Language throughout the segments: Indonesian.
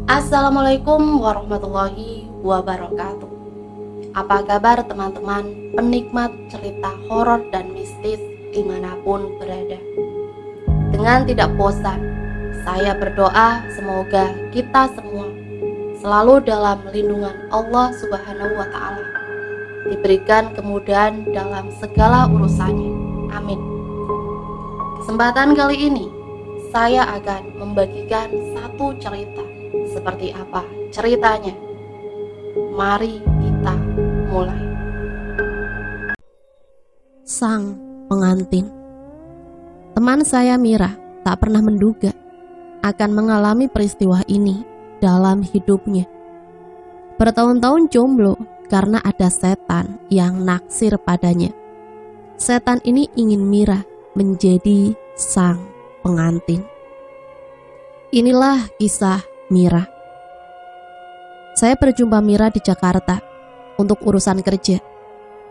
Assalamualaikum warahmatullahi wabarakatuh. Apa kabar teman-teman penikmat cerita horor dan mistis dimanapun berada? Dengan tidak bosan, saya berdoa semoga kita semua selalu dalam lindungan Allah Subhanahu wa Ta'ala, diberikan kemudahan dalam segala urusannya. Amin. Kesempatan kali ini saya akan membagikan satu cerita. Seperti apa ceritanya? Mari kita mulai. Sang pengantin. Teman saya Mira tak pernah menduga akan mengalami peristiwa ini dalam hidupnya. Bertahun-tahun jomblo karena ada setan yang naksir padanya. Setan ini ingin Mira menjadi sang pengantin. Inilah kisah Mira. Saya berjumpa Mira di Jakarta untuk urusan kerja.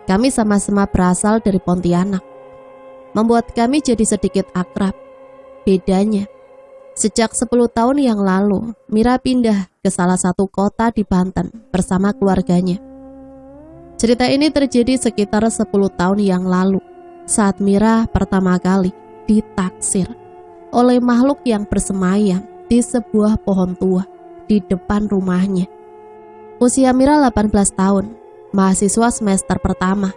Kami sama-sama berasal dari Pontianak. Membuat kami jadi sedikit akrab. Bedanya, sejak 10 tahun yang lalu, Mira pindah ke salah satu kota di Banten bersama keluarganya. Cerita ini terjadi sekitar 10 tahun yang lalu, saat Mira pertama kali ditaksir oleh makhluk yang bersemayam di sebuah pohon tua di depan rumahnya. Usia Mira 18 tahun, mahasiswa semester pertama.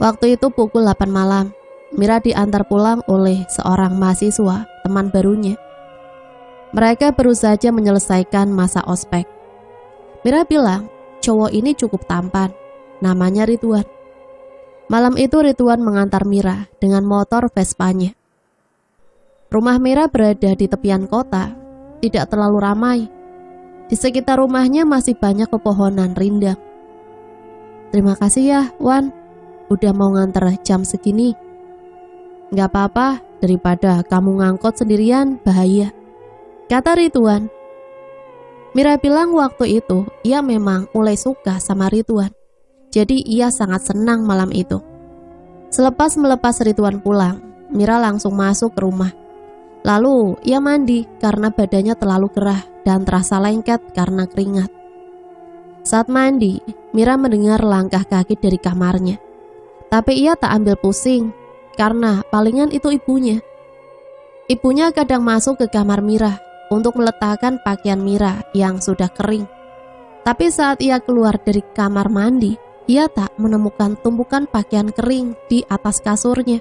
Waktu itu pukul 8 malam, Mira diantar pulang oleh seorang mahasiswa, teman barunya. Mereka baru saja menyelesaikan masa ospek. Mira bilang, cowok ini cukup tampan, namanya Ridwan. Malam itu Ridwan mengantar Mira dengan motor Vespanya. Rumah Mira berada di tepian kota, tidak terlalu ramai. Di sekitar rumahnya masih banyak pepohonan rindang. Terima kasih ya, Wan, udah mau nganter jam segini. Gak apa-apa, daripada kamu ngangkut sendirian, bahaya, kata Ridwan. Mira bilang waktu itu ia memang mulai suka sama Ridwan. Jadi ia sangat senang malam itu. Selepas melepas Ridwan pulang, Mira langsung masuk ke rumah. Lalu ia mandi karena badannya terlalu gerah dan terasa lengket karena keringat. Saat mandi, Mira mendengar langkah kaki dari kamarnya. Tapi ia tak ambil pusing karena palingan itu ibunya. Ibunya kadang masuk ke kamar Mira untuk meletakkan pakaian Mira yang sudah kering. Tapi saat ia keluar dari kamar mandi, ia tak menemukan tumpukan pakaian kering di atas kasurnya.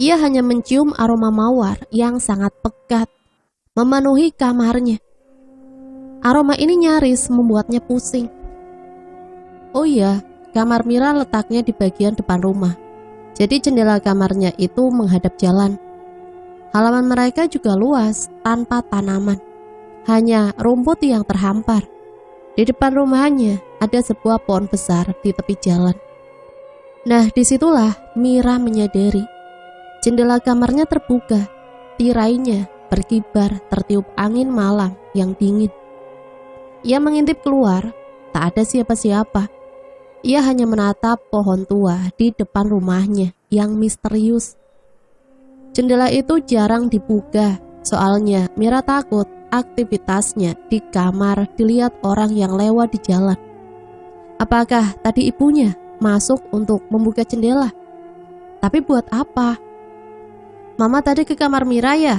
Ia hanya mencium aroma mawar yang sangat pekat memenuhi kamarnya. Aroma ini nyaris membuatnya pusing. Oh iya, kamar Mira letaknya di bagian depan rumah. Jadi jendela kamarnya itu menghadap jalan. Halaman mereka juga luas, tanpa tanaman. Hanya rumput yang terhampar. Di depan rumahnya ada sebuah pohon besar di tepi jalan. Nah, disitulah Mira menyadari jendela kamarnya terbuka, tirainya berkibar tertiup angin malam yang dingin. Ia mengintip keluar, tak ada siapa-siapa. Ia hanya menatap pohon tua di depan rumahnya yang misterius. Jendela itu jarang dibuka, soalnya Mira takut aktivitasnya di kamar dilihat orang yang lewat di jalan. Apakah tadi ibunya masuk untuk membuka jendela? Tapi buat apa? Mama tadi ke kamar Mira ya?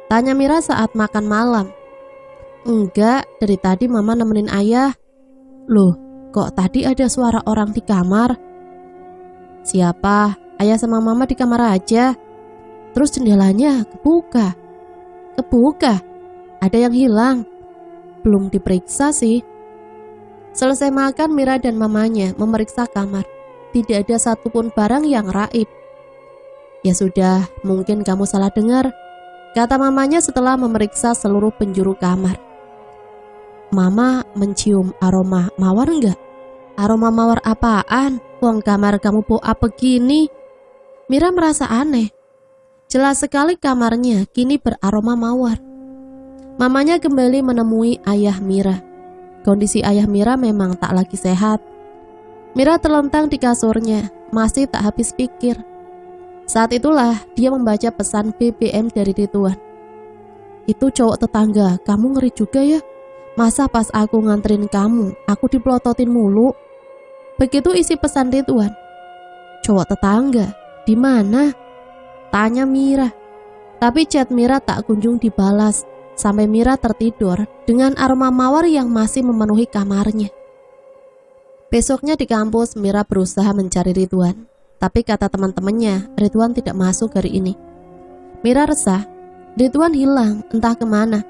Tanya Mira saat makan malam. Enggak, dari tadi Mama nemenin ayah. Loh, kok tadi ada suara orang di kamar? Siapa? Ayah sama Mama di kamar aja. Terus jendelanya kebuka. Kebuka? Ada yang hilang? Belum diperiksa sih. Selesai makan, Mira dan mamanya memeriksa kamar. Tidak ada satupun barang yang raib. Ya sudah, mungkin kamu salah dengar, kata mamanya setelah memeriksa seluruh penjuru kamar. Mama mencium aroma mawar enggak? Aroma mawar apaan? Wong kamar kamu bau apa gini? Mira merasa aneh. Jelas sekali kamarnya kini beraroma mawar. Mamanya kembali menemui ayah Mira. Kondisi ayah Mira memang tak lagi sehat. Mira terlentang di kasurnya, masih tak habis pikir. Saat itulah dia membaca pesan BBM dari Ridwan. Itu cowok tetangga, kamu ngeri juga ya. Masa pas aku nganterin kamu, aku dipelototin mulu. Begitu isi pesan Ridwan. Cowok tetangga, di mana? Tanya Mira. Tapi chat Mira tak kunjung dibalas, sampai Mira tertidur dengan aroma mawar yang masih memenuhi kamarnya. Besoknya di kampus, Mira berusaha mencari Ridwan. Tapi kata teman-temannya, Ridwan tidak masuk hari ini. Mira resah, Ridwan hilang, entah kemana.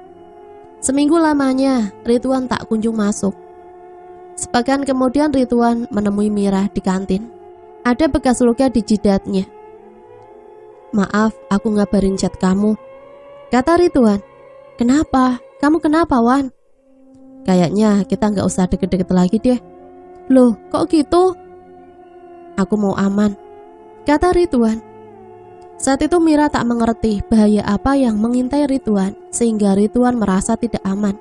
Seminggu lamanya, Ridwan tak kunjung masuk. Sepekan kemudian Ridwan menemui Mira di kantin. Ada bekas luka di jidatnya. Maaf, aku ngabarin chat kamu, kata Ridwan. Kenapa? Kamu kenapa, Wan? Kayaknya kita gak usah deket-deket lagi deh. Loh, kok gitu? Aku mau aman, kata Ridwan. Saat itu Mira tak mengerti bahaya apa yang mengintai Ridwan, sehingga Ridwan merasa tidak aman.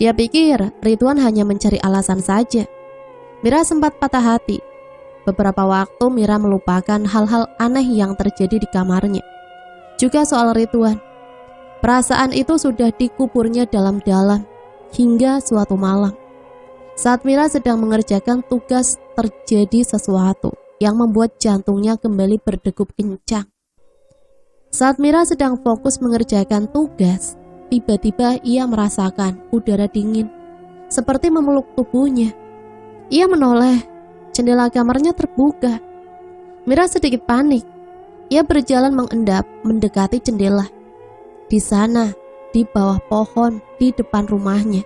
Dia pikir Ridwan hanya mencari alasan saja. Mira sempat patah hati. Beberapa waktu Mira melupakan hal-hal aneh yang terjadi di kamarnya. Juga soal Ridwan. Perasaan itu sudah dikuburnya dalam-dalam hingga suatu malam. Saat Mira sedang mengerjakan tugas, terjadi sesuatu yang membuat jantungnya kembali berdegup kencang. Saat Mira sedang fokus mengerjakan tugas, tiba-tiba ia merasakan udara dingin seperti memeluk tubuhnya. Ia menoleh, jendela kamarnya terbuka. Mira sedikit panik. Ia berjalan mengendap mendekati jendela. Di sana, di bawah pohon di depan rumahnya,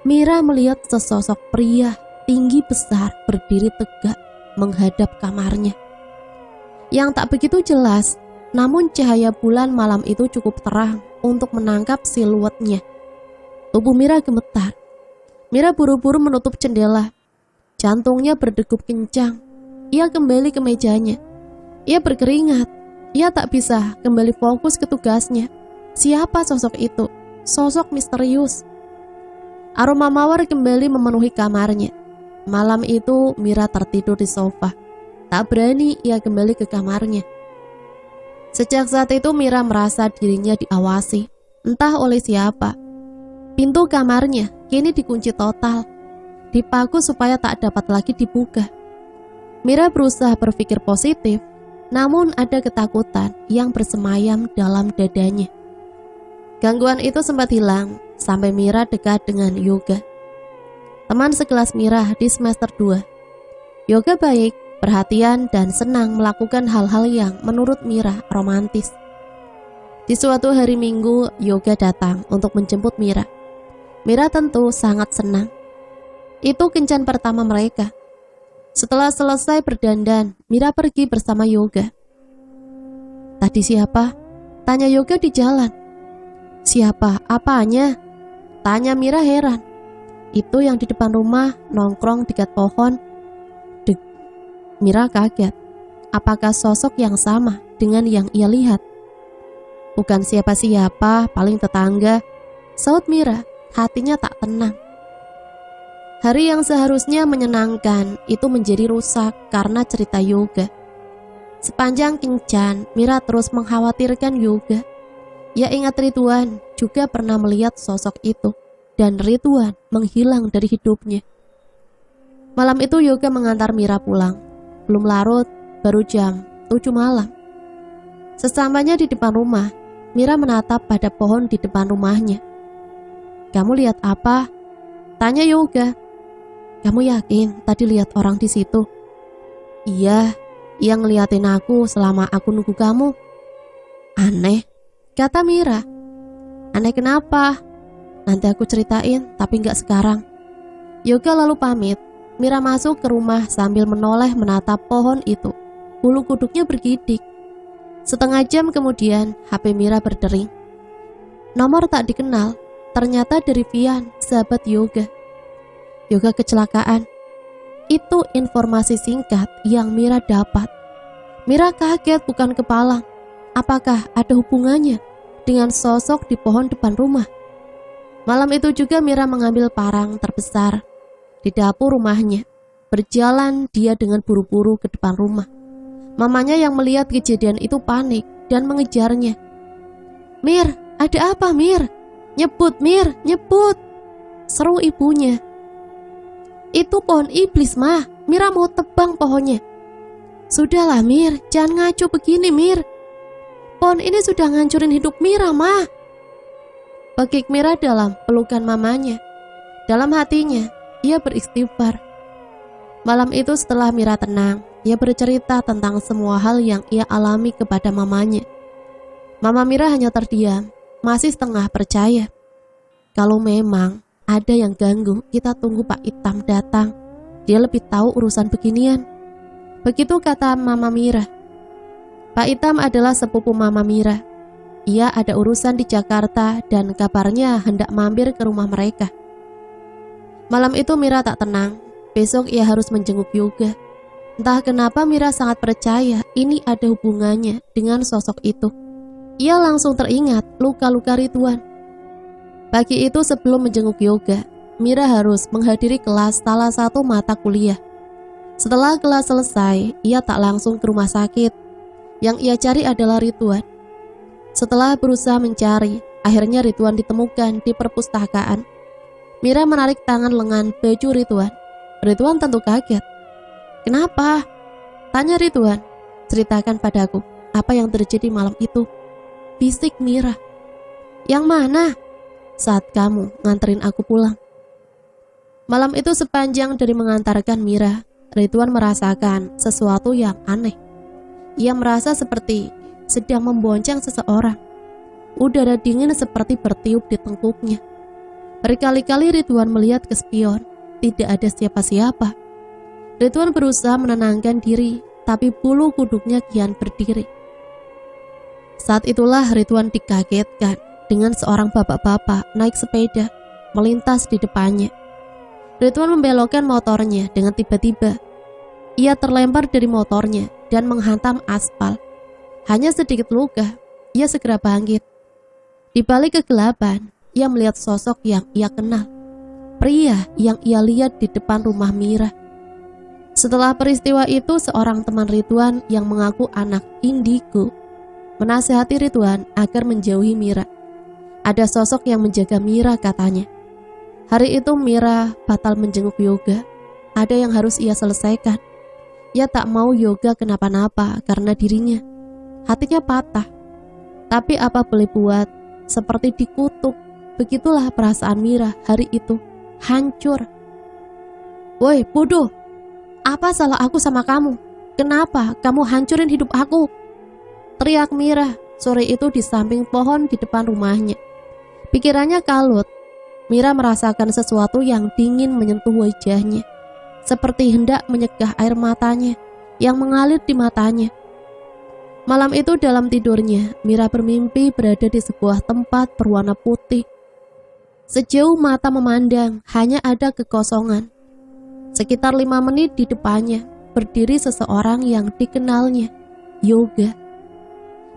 Mira melihat sesosok pria tinggi besar berdiri tegak menghadap kamarnya. Yang tak begitu jelas, namun cahaya bulan malam itu cukup terang untuk menangkap siluetnya. Tubuh Mira gemetar. Mira buru-buru menutup jendela. Jantungnya berdegup kencang. Ia kembali ke mejanya. Ia berkeringat. Ia tak bisa kembali fokus ke tugasnya. Siapa sosok itu? Sosok misterius. Aroma mawar kembali memenuhi kamarnya. Malam itu Mira tertidur di sofa. Tak berani ia kembali ke kamarnya. Sejak saat itu Mira merasa dirinya diawasi, entah oleh siapa. Pintu kamarnya kini dikunci total, dipaku supaya tak dapat lagi dibuka. Mira berusaha berpikir positif, namun ada ketakutan yang bersemayam dalam dadanya. Gangguan itu sempat hilang sampai Mira dekat dengan Yoga, teman sekelas Mira di semester 2. Yoga baik, perhatian, dan senang melakukan hal-hal yang menurut Mira romantis. Di suatu hari Minggu, Yoga datang untuk menjemput Mira. Mira tentu sangat senang. Itu kencan pertama mereka. Setelah selesai berdandan, Mira pergi bersama Yoga. Tadi siapa? Tanya Yoga di jalan. Siapa? Apanya? Tanya Mira heran. Itu yang di depan rumah, nongkrong dekat pohon. Dek. Mira kaget. Apakah sosok yang sama dengan yang ia lihat? Bukan siapa-siapa, paling tetangga, saut Mira. Hatinya tak tenang. Hari yang seharusnya menyenangkan itu menjadi rusak karena cerita Yoga. Sepanjang kencan, Mira terus mengkhawatirkan Yoga. Ia ingat Ridwan juga pernah melihat sosok itu, dan Ridwan menghilang dari hidupnya. Malam itu Yoga mengantar Mira pulang. Belum larut, baru jam 7 malam. Sesampainya di depan rumah, Mira menatap pada pohon di depan rumahnya. Kamu lihat apa? Tanya Yoga. Kamu yakin tadi lihat orang di situ? Iya, ia ngeliatin aku selama aku nunggu kamu. Aneh, kata Mira. Aneh kenapa? Nanti aku ceritain, tapi gak sekarang. Yoga lalu pamit. Mira masuk ke rumah sambil menoleh menatap pohon itu. Bulu kuduknya bergidik. Setengah jam kemudian, HP Mira berdering. Nomor tak dikenal, ternyata dari Vian, sahabat Yoga. Yoga kecelakaan. Itu informasi singkat yang Mira dapat. Mira kaget bukan kepalang. Apakah ada hubungannya dengan sosok di pohon depan rumah? Malam itu juga Mira mengambil parang terbesar di dapur rumahnya. Berjalan dia dengan buru-buru ke depan rumah. Mamanya yang melihat kejadian itu panik dan mengejarnya. Mir, Ada apa, Mir? Nyebut, Mir, nyebut, seru ibunya. Itu pohon iblis, Mah. Mira mau tebang pohonnya. Sudahlah, Mir, jangan ngaco begini, Mir. Pohon ini sudah ngancurin hidup Mira, Mah. Pekik Mira dalam pelukan mamanya. Dalam hatinya, ia beristighfar. Malam itu setelah Mira tenang, ia bercerita tentang semua hal yang ia alami kepada mamanya. Mama Mira hanya terdiam, masih setengah percaya. Kalau memang ada yang ganggu, kita tunggu Pak Itam datang. Dia lebih tahu urusan beginian. Begitu kata Mama Mira. Pak Itam adalah sepupu Mama Mira. Ia ada urusan di Jakarta dan kabarnya hendak mampir ke rumah mereka. Malam itu Mira tak tenang. Besok ia harus menjenguk Yoga. Entah kenapa Mira sangat percaya ini ada hubungannya dengan sosok itu. Ia langsung teringat luka-luka Ridwan. Pagi itu sebelum menjenguk Yoga, Mira harus menghadiri kelas salah satu mata kuliah. Setelah kelas selesai, ia tak langsung ke rumah sakit. Yang ia cari adalah Ridwan. Setelah berusaha mencari, akhirnya Ridwan ditemukan di perpustakaan. Mira menarik tangan lengan baju Ridwan. Ridwan tentu kaget. Kenapa? Tanya Ridwan. Ceritakan padaku apa yang terjadi malam itu. Bisik Mira. Yang mana? Saat kamu nganterin aku pulang. Malam itu sepanjang dari mengantarkan Mira, Ridwan merasakan sesuatu yang aneh. Ia merasa seperti sedang membonceng seseorang. Udara dingin seperti bertiup di tengkuknya. Berkali-kali Ridwan melihat ke spion. Tidak ada siapa-siapa. Ridwan berusaha menenangkan diri, tapi bulu kuduknya kian berdiri. Saat itulah Ridwan dikagetkan dengan seorang bapak-bapak naik sepeda melintas di depannya. Ridwan membelokkan motornya dengan tiba-tiba. Ia terlempar dari motornya dan menghantam aspal. Hanya sedikit luka, ia segera bangkit. Di balik kegelapan, ia melihat sosok yang ia kenal. Pria yang ia lihat di depan rumah Mira. Setelah peristiwa itu, seorang teman Ridwan yang mengaku anak indigo menasihati Ridwan agar menjauhi Mira. Ada sosok yang menjaga Mira katanya. Hari itu Mira batal menjenguk Yoga. Ada yang harus ia selesaikan. Ia tak mau Yoga kenapa-napa karena dirinya. Hatinya patah. Tapi apa boleh buat, seperti dikutuk. Begitulah perasaan Mira hari itu. Hancur. Woi bodoh, apa salah aku sama kamu? Kenapa kamu hancurin hidup aku? Teriak Mira sore itu di samping pohon di depan rumahnya. Pikirannya kalut. Mira merasakan sesuatu yang dingin menyentuh wajahnya, seperti hendak menyegah air matanya yang mengalir di matanya. Malam itu dalam tidurnya, Mira bermimpi berada di sebuah tempat berwarna putih. Sejauh mata memandang, hanya ada kekosongan. Sekitar 5 menit di depannya, berdiri seseorang yang dikenalnya, Yoga.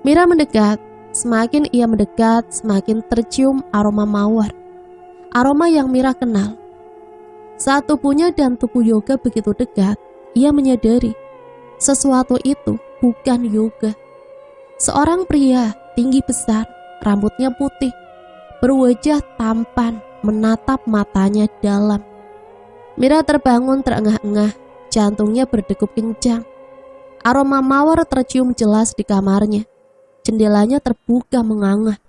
Mira mendekat. Semakin ia mendekat, semakin tercium aroma mawar. Aroma yang Mira kenal. Saat tubuhnya dan tubuh Yoga begitu dekat, ia menyadari sesuatu itu bukan Yoga. Seorang pria tinggi besar, rambutnya putih, berwajah tampan, menatap matanya dalam. Mira terbangun terengah-engah, jantungnya berdegup kencang. Aroma mawar tercium jelas di kamarnya. Jendelanya terbuka menganga.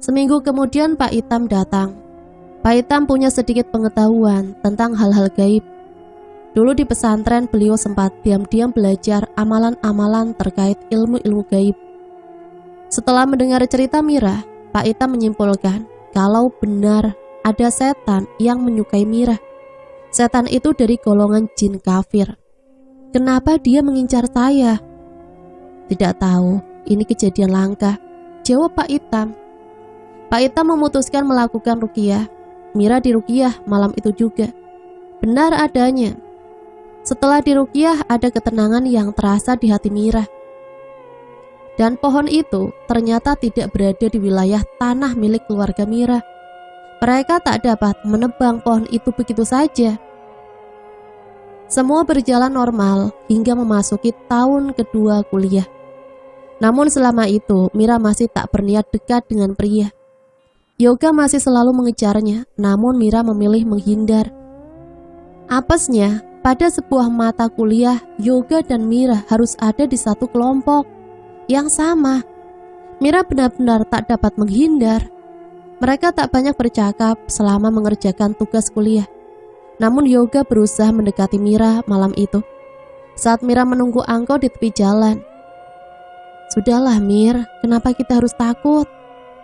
Seminggu kemudian Pak Itam datang. Pak Itam punya sedikit pengetahuan tentang hal-hal gaib. Dulu di pesantren beliau sempat diam-diam belajar amalan-amalan terkait ilmu-ilmu gaib. Setelah mendengar cerita Mira, Pak Itam menyimpulkan kalau benar ada setan yang menyukai Mira. Setan itu dari golongan jin kafir. Kenapa dia mengincar saya? Tidak tahu, ini kejadian langka, jawab Pak Itam. Pak Itam memutuskan melakukan ruqyah. Mira diruqyah malam itu juga. Benar adanya. Setelah diruqyah ada ketenangan yang terasa di hati Mira. Dan pohon itu ternyata tidak berada di wilayah tanah milik keluarga Mira. Mereka tak dapat menebang pohon itu begitu saja. Semua berjalan normal hingga memasuki tahun kedua kuliah. Namun selama itu Mira masih tak berniat dekat dengan pria. Yoga masih selalu mengejarnya, namun Mira memilih menghindar. Apesnya, pada sebuah mata kuliah, Yoga dan Mira harus ada di satu kelompok yang sama. Mira benar-benar tak dapat menghindar. Mereka tak banyak bercakap selama mengerjakan tugas kuliah. Namun Yoga berusaha mendekati Mira malam itu. Saat Mira menunggu angkot di tepi jalan. Sudahlah Mir, kenapa kita harus takut?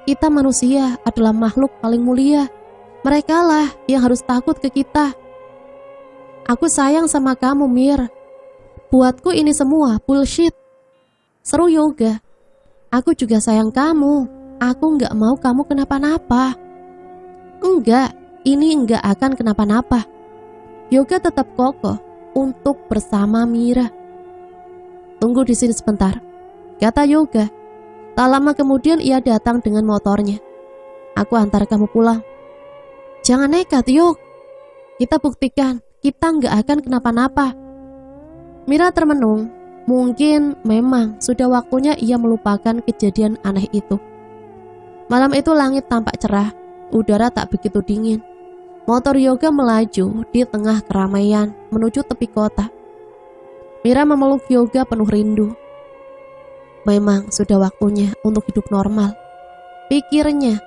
Kita manusia adalah makhluk paling mulia. Merekalah yang harus takut ke kita. Aku sayang sama kamu Mir. Buatku ini semua bullshit. Seru Yoga. Aku juga sayang kamu. Aku gak mau kamu kenapa-napa. Enggak, ini enggak akan kenapa-napa. Yoga tetap kokoh untuk bersama Mira. Tunggu di sini sebentar, kata Yoga. Tak lama kemudian ia datang dengan motornya. Aku antar kamu pulang. Jangan nekat Yog. Kita buktikan kita nggak akan kenapa-napa. Mira termenung. Mungkin memang sudah waktunya ia melupakan kejadian aneh itu. Malam itu langit tampak cerah. Udara tak begitu dingin. Motor Yoga melaju di tengah keramaian menuju tepi kota. Mira memeluk Yoga penuh rindu. Memang sudah waktunya untuk hidup normal, pikirnya.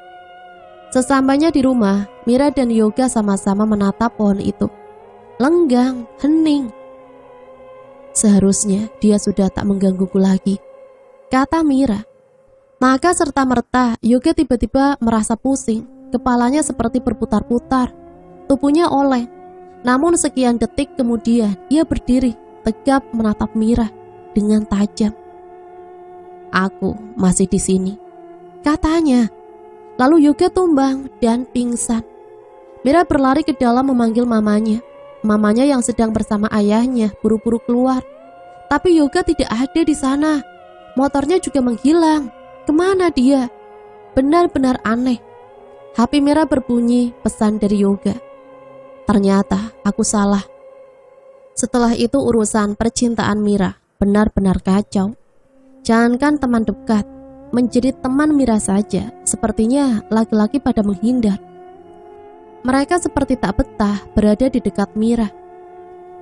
Sesampainya di rumah, Mira dan Yoga sama-sama menatap pohon itu. Lenggang, hening. Seharusnya dia sudah tak menggangguku lagi, kata Mira. Maka serta-merta Yoga tiba-tiba merasa pusing. Kepalanya seperti berputar-putar, tubuhnya oleng. Namun sekian detik kemudian ia berdiri tegap menatap Mira dengan tajam. Aku masih di sini, katanya. Lalu Yoga tumbang dan pingsan. Mira berlari ke dalam memanggil mamanya. Mamanya yang sedang bersama ayahnya buru-buru keluar. Tapi Yoga tidak ada di sana. Motornya juga menghilang. Kemana dia? Benar-benar aneh. HP Mira berbunyi pesan dari Yoga. Ternyata aku salah. Setelah itu urusan percintaan Mira benar-benar kacau. Jangankan teman dekat, menjadi teman Mira saja, sepertinya laki-laki pada menghindar. Mereka seperti tak betah berada di dekat Mira.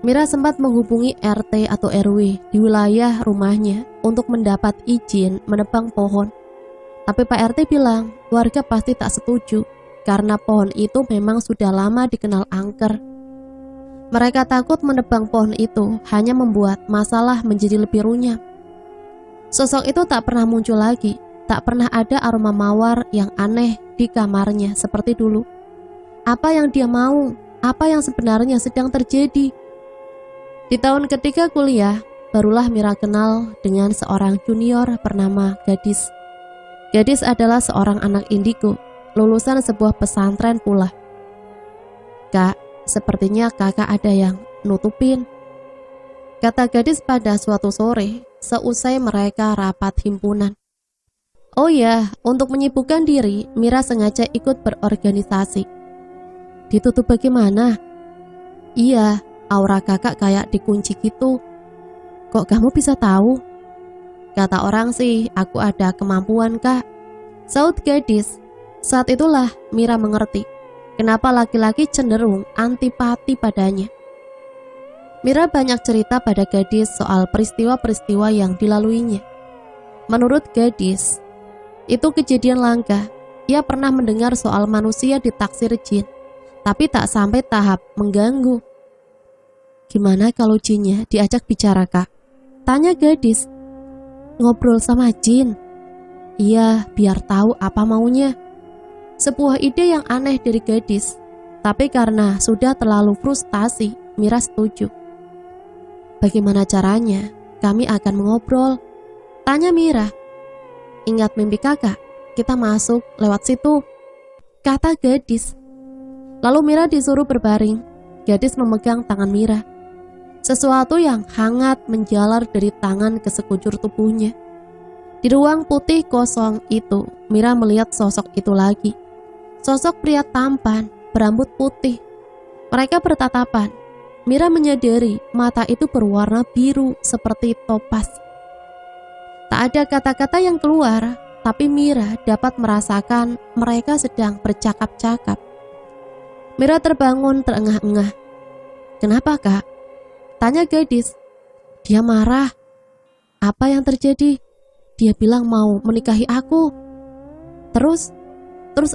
Mira sempat menghubungi RT atau RW di wilayah rumahnya untuk mendapat izin menebang pohon. Tapi Pak RT bilang warga pasti tak setuju karena pohon itu memang sudah lama dikenal angker. Mereka takut menebang pohon itu hanya membuat masalah menjadi lebih runyam. Sosok itu tak pernah muncul lagi, tak pernah ada aroma mawar yang aneh di kamarnya seperti dulu. Apa yang dia mau? Apa yang sebenarnya sedang terjadi? Di tahun ketiga kuliah, barulah Mira kenal dengan seorang junior bernama Gadis. Gadis adalah seorang anak indigo, lulusan sebuah pesantren pula. Kak, sepertinya kakak ada yang nutupin, kata Gadis pada suatu sore seusai mereka rapat himpunan. Oh ya, untuk menyibukkan diri, Mira sengaja ikut berorganisasi. Ditutup bagaimana? Iya, aura kakak kayak dikunci gitu. Kok kamu bisa tahu? Kata orang sih, aku ada kemampuan kak, saut Gadis. Saat itulah Mira mengerti kenapa laki-laki cenderung antipati padanya. Mira banyak cerita pada Gadis soal peristiwa-peristiwa yang dilaluinya. Menurut Gadis, itu kejadian langka. Ia pernah mendengar soal manusia ditaksir jin, tapi tak sampai tahap mengganggu. Gimana kalau jinnya diajak bicara kak? Tanya Gadis. Ngobrol sama jin? Iya, biar tahu apa maunya. Sebuah ide yang aneh dari Gadis, tapi karena sudah terlalu frustasi, Mira setuju. Bagaimana caranya? Kami akan mengobrol, tanya Mira. Ingat mimpi kakak, kita masuk lewat situ, kata Gadis. Lalu Mira disuruh berbaring. Gadis memegang tangan Mira. Sesuatu yang hangat menjalar dari tangan ke sekujur tubuhnya. Di ruang putih kosong itu, Mira melihat sosok itu lagi. Sosok pria tampan, berambut putih. Mereka bertatapan. Mira menyadari mata itu berwarna biru seperti topas. Tak ada kata-kata yang keluar, tapi Mira dapat merasakan mereka sedang bercakap-cakap. Mira terbangun terengah-engah. "Kenapa, Kak?" tanya gadis. Dia marah. "Apa yang terjadi?" "Dia bilang mau menikahi aku. Terus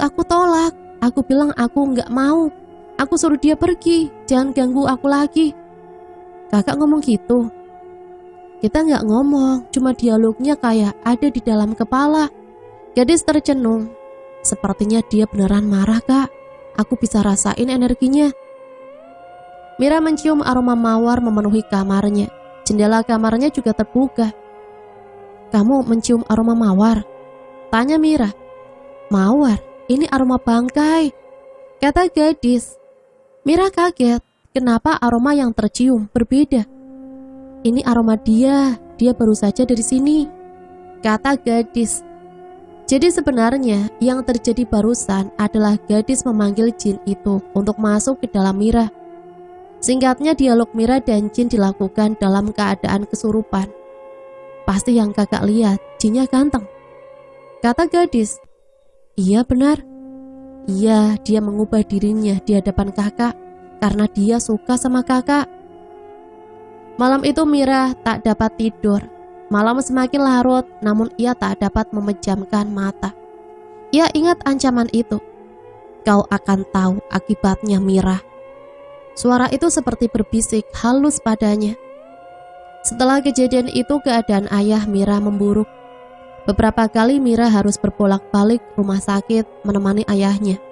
aku tolak. Aku bilang aku nggak mau. Aku suruh dia pergi, jangan ganggu aku lagi." "Kakak ngomong gitu?" "Kita nggak ngomong, cuma dialognya kayak ada di dalam kepala." Gadis tercenung. "Sepertinya dia beneran marah, Kak. Aku bisa rasain energinya." Mira mencium aroma mawar memenuhi kamarnya. Jendela kamarnya juga terbuka. "Kamu mencium aroma mawar?" tanya Mira. "Mawar? Ini aroma bangkai," kata gadis. Mira kaget. Kenapa aroma yang tercium berbeda? "Ini aroma dia baru saja dari sini," kata gadis. Jadi sebenarnya yang terjadi barusan adalah gadis memanggil jin itu untuk masuk ke dalam Mira. Singkatnya, dialog Mira dan jin dilakukan dalam keadaan kesurupan. "Pasti yang kakak lihat, jinnya ganteng," kata gadis. "Iya benar. Iya, dia mengubah dirinya di hadapan kakak karena dia suka sama kakak." Malam itu Mira tak dapat tidur. Malam semakin larut, namun ia tak dapat memejamkan mata. Ia ingat ancaman itu. "Kau akan tahu akibatnya, Mira." Suara itu seperti berbisik halus padanya. Setelah kejadian itu, keadaan ayah Mira memburuk. Beberapa kali Mira harus berbolak-balik rumah sakit menemani ayahnya.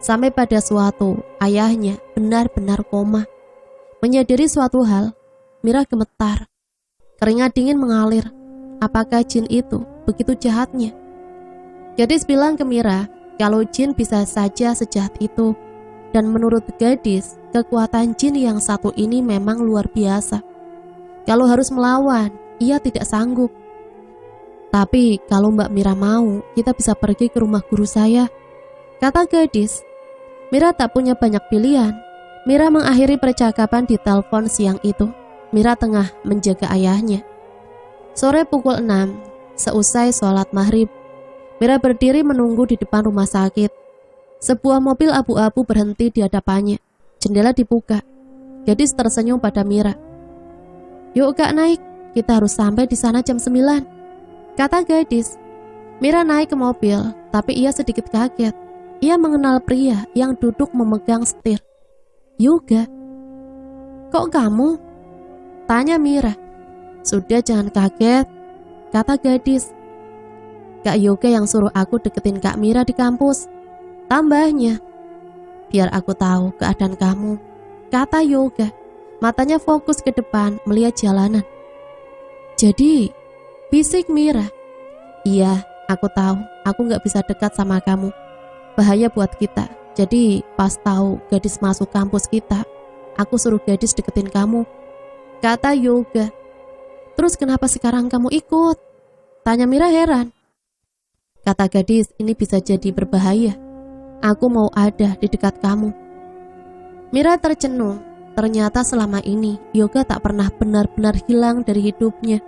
Sampai pada suatu, ayahnya benar-benar koma. Menyadari suatu hal, Mira gemetar. Keringat dingin mengalir. Apakah jin itu begitu jahatnya? Gadis bilang ke Mira kalau jin bisa saja sejahat itu. Dan menurut gadis, kekuatan jin yang satu ini memang luar biasa. Kalau harus melawan, ia tidak sanggup. "Tapi kalau Mbak Mira mau, kita bisa pergi ke rumah guru saya," kata gadis. Mira tak punya banyak pilihan. Mira mengakhiri percakapan di telepon siang itu. Mira tengah menjaga ayahnya. Sore pukul 6, seusai sholat maghrib, Mira berdiri menunggu di depan rumah sakit. Sebuah mobil abu-abu berhenti di hadapannya. Jendela dibuka. Gadis tersenyum pada Mira. "Yuk Kak, naik. Kita harus sampai di sana jam 9," kata gadis. Mira naik ke mobil, tapi ia sedikit kaget. Ia mengenal pria yang duduk memegang setir. "Yoga." "Kok kamu?" tanya Mira. "Sudah, jangan kaget," kata gadis. "Kak Yoga yang suruh aku deketin Kak Mira di kampus," tambahnya. "Biar aku tahu keadaan kamu," kata Yoga. Matanya fokus ke depan melihat jalanan. "Jadi," bisik Mira. "Iya, aku tahu. Aku gak bisa dekat sama kamu. Bahaya buat kita. Jadi pas tahu gadis masuk kampus kita, aku suruh gadis deketin kamu," kata Yoga. "Terus kenapa sekarang kamu ikut?" tanya Mira heran. Kata gadis, "Ini bisa jadi berbahaya. Aku mau ada di dekat kamu." Mira tercenung. Ternyata selama ini Yoga tak pernah benar-benar hilang dari hidupnya.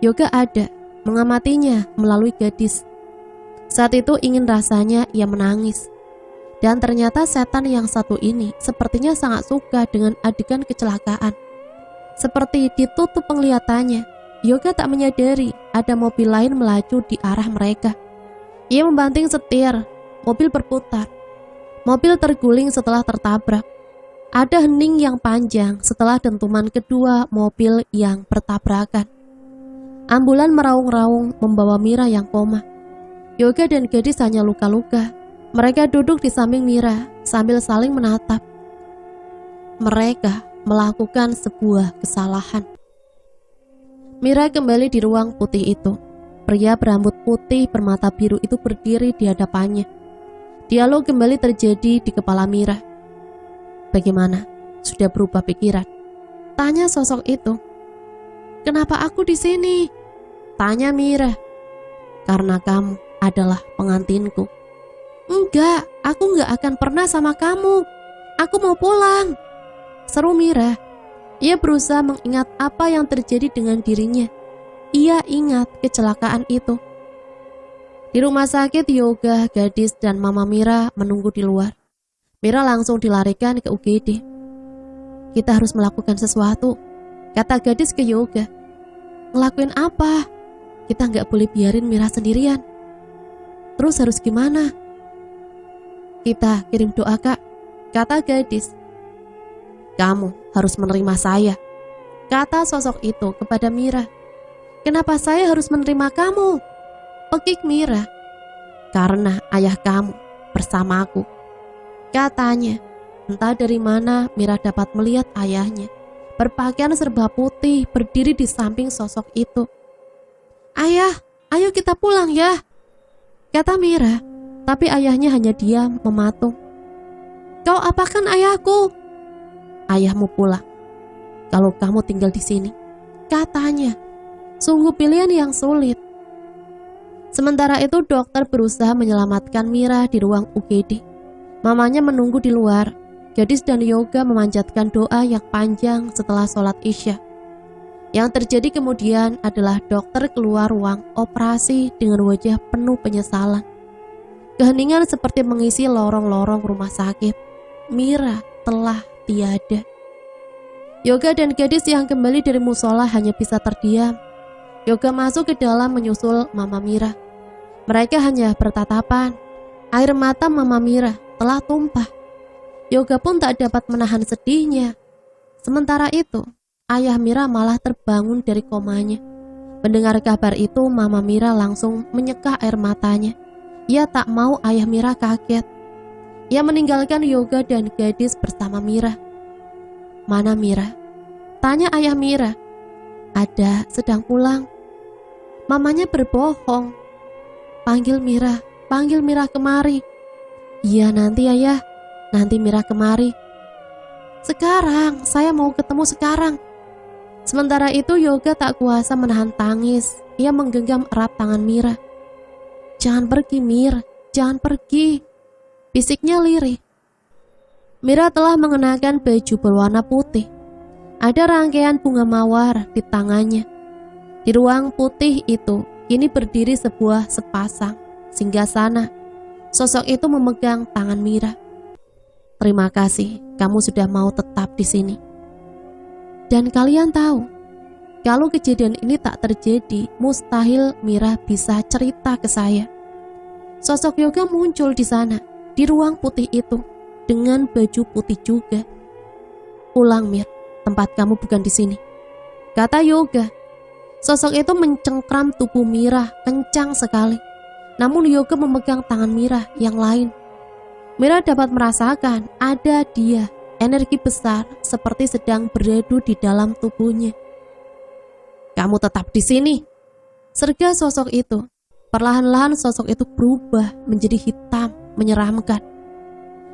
Yoga ada, mengamatinya melalui gadis. Saat itu ingin rasanya ia menangis. Dan ternyata setan yang satu ini sepertinya sangat suka dengan adegan kecelakaan. Seperti ditutup penglihatannya, Yoga tak menyadari ada mobil lain melaju di arah mereka. Ia membanting setir, mobil berputar. Mobil terguling setelah tertabrak. Ada hening yang panjang setelah dentuman kedua mobil yang bertabrakan. Ambulan meraung-raung membawa Mira yang koma. Yoga dan gadis hanya luka-luka. Mereka duduk di samping Mira sambil saling menatap. Mereka melakukan sebuah kesalahan. Mira kembali di ruang putih itu. Pria berambut putih bermata biru itu berdiri di hadapannya. Dialog kembali terjadi di kepala Mira. "Bagaimana? Sudah berubah pikiran?" tanya sosok itu. "Kenapa aku di sini?" tanya Mira. "Karena kamu adalah pengantinku." "Enggak, aku enggak akan pernah sama kamu. Aku mau pulang," seru Mira. Ia berusaha mengingat apa yang terjadi dengan dirinya. ia ingat kecelakaan itu. Di rumah sakit, Yoga, Gadis, dan Mama Mira menunggu di luar. Mira langsung dilarikan ke UGD. Kita harus melakukan sesuatu, kata Gadis ke Yoga. Ngelakuin apa? Kita nggak boleh biarin Mira sendirian. Terus harus gimana? Kita kirim doa, Kak, kata Gadis. Kamu harus menerima saya, kata sosok itu kepada Mira. Kenapa saya harus menerima kamu? Pekik Mira. Karena ayah kamu bersamaku, katanya. Entah dari mana Mira dapat melihat ayahnya berpakaian serba putih berdiri di samping sosok itu. Ayah, ayo kita pulang ya, kata Mira. Tapi ayahnya hanya diam mematung. Kau apakan ayahku? Ayahmu pulang kalau kamu tinggal di sini, katanya. Sungguh pilihan yang sulit. Sementara itu dokter berusaha menyelamatkan Mira di ruang UGD. Mamanya menunggu di luar. Gadis dan Yoga memanjatkan doa yang panjang setelah sholat Isya. Yang terjadi kemudian adalah dokter keluar ruang operasi dengan wajah penuh penyesalan. Keheningan seperti mengisi lorong-lorong rumah sakit. Mira telah tiada. Yoga dan Gadis yang kembali dari musola hanya bisa terdiam. Yoga masuk ke dalam menyusul Mama Mira. Mereka hanya bertatapan. Air mata Mama Mira telah tumpah. Yoga pun tak dapat menahan sedihnya. Sementara itu, ayah Mira malah terbangun dari komanya. Mendengar kabar itu, Mama Mira langsung menyeka air matanya. Ia tak mau ayah Mira kaget. Ia meninggalkan Yoga dan Gadis bersama Mira. Mana Mira? Tanya ayah Mira. Ada, sedang pulang. Mamanya berbohong. Panggil Mira kemari. Iya nanti ayah, nanti Mira kemari. Sekarang, saya mau ketemu sekarang. Sementara itu Yoga tak kuasa menahan tangis. Ia menggenggam erat tangan Mira. Jangan pergi Mir, jangan pergi, bisiknya lirih. Mira telah mengenakan baju berwarna putih. Ada rangkaian bunga mawar di tangannya. Di ruang putih itu kini berdiri sebuah sepasang singgasana. Sosok itu memegang tangan Mira. Terima kasih, kamu sudah mau tetap di sini. Dan kalian tahu, kalau kejadian ini tak terjadi, mustahil Mira bisa cerita ke saya. Sosok Yoga muncul di sana, di ruang putih itu, dengan baju putih juga. Pulang Mir, tempat kamu bukan di sini, kata Yoga. Sosok itu mencengkram tubuh Mira kencang sekali. Namun Yoga memegang tangan Mira yang lain. Mira dapat merasakan ada dia, energi besar seperti sedang beradu di dalam tubuhnya. Kamu tetap di sini, serga sosok itu. Perlahan-lahan sosok itu berubah menjadi hitam, menyeramkan.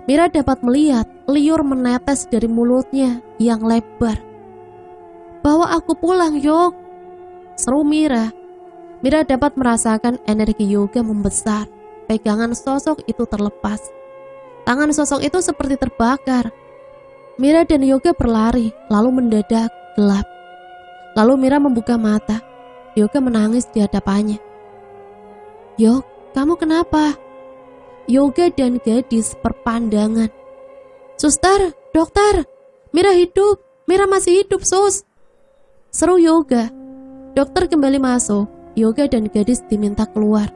Mira dapat melihat liur menetes dari mulutnya yang lebar. Bawa aku pulang, Yog, seru Mira. Mira dapat merasakan energi Yoga membesar. Pegangan sosok itu terlepas. Tangan sosok itu seperti terbakar. Mira dan Yoga berlari, lalu mendadak gelap. Lalu Mira membuka mata. Yoga menangis di hadapannya. Yog, kamu kenapa? Yoga dan Gadis berpandangan. Suster, dokter, Mira hidup, Mira masih hidup, sus, seru Yoga. Dokter kembali masuk. Yoga dan Gadis diminta keluar.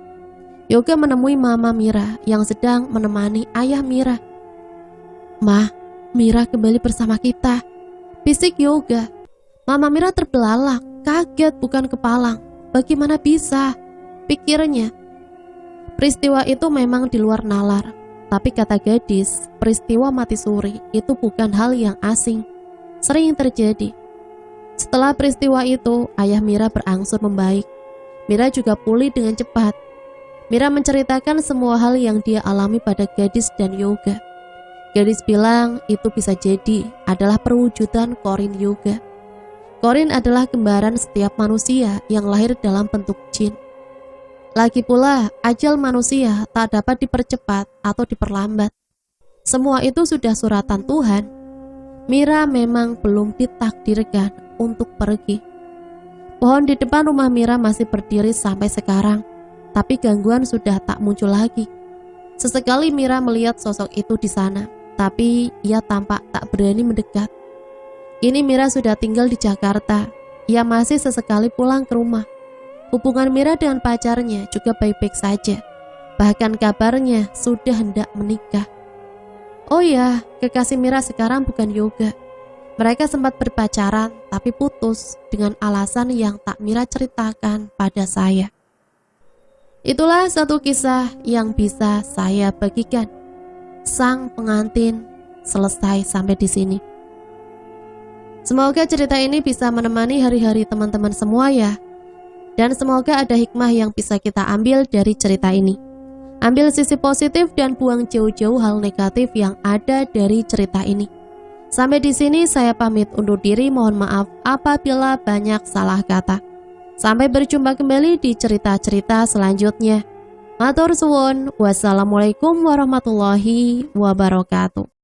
Yoga menemui Mama Mira yang sedang menemani ayah Mira. Ma, Mira kembali bersama kita, bisik Yoga. Mama Mira terbelalak, kaget bukan kepalang. Bagaimana bisa? Pikirnya. Peristiwa itu memang di luar nalar. Tapi kata Gadis, peristiwa mati suri itu bukan hal yang asing. Sering terjadi. Setelah peristiwa itu, ayah Mira berangsur membaik. Mira juga pulih dengan cepat. Mira menceritakan semua hal yang dia alami pada Gadis dan Yoga. Gadis bilang itu bisa jadi adalah perwujudan Corin Yoga. Corin adalah kembaran setiap manusia yang lahir dalam bentuk jin. Lagi pula, ajal manusia tak dapat dipercepat atau diperlambat. Semua itu sudah suratan Tuhan. Mira memang belum ditakdirkan untuk pergi. Pohon di depan rumah Mira masih berdiri sampai sekarang, tapi gangguan sudah tak muncul lagi. Sesekali Mira melihat sosok itu di sana, tapi ia tampak tak berani mendekat. Kini Mira sudah tinggal di Jakarta. Ia masih sesekali pulang ke rumah. Hubungan Mira dengan pacarnya juga baik-baik saja. Bahkan kabarnya sudah hendak menikah. Oh ya, kekasih Mira sekarang bukan Yoga. Mereka sempat berpacaran tapi putus dengan alasan yang tak Mira ceritakan pada saya. Itulah satu kisah yang bisa saya bagikan. Sang pengantin selesai sampai di sini. Semoga cerita ini bisa menemani hari-hari teman-teman semua ya. Dan semoga ada hikmah yang bisa kita ambil dari cerita ini. Ambil sisi positif dan buang jauh-jauh hal negatif yang ada dari cerita ini. Sampai di sini saya pamit undur diri, mohon maaf apabila banyak salah kata. Sampai berjumpa kembali di cerita-cerita selanjutnya. Matur suwun, wassalamualaikum warahmatullahi wabarakatuh.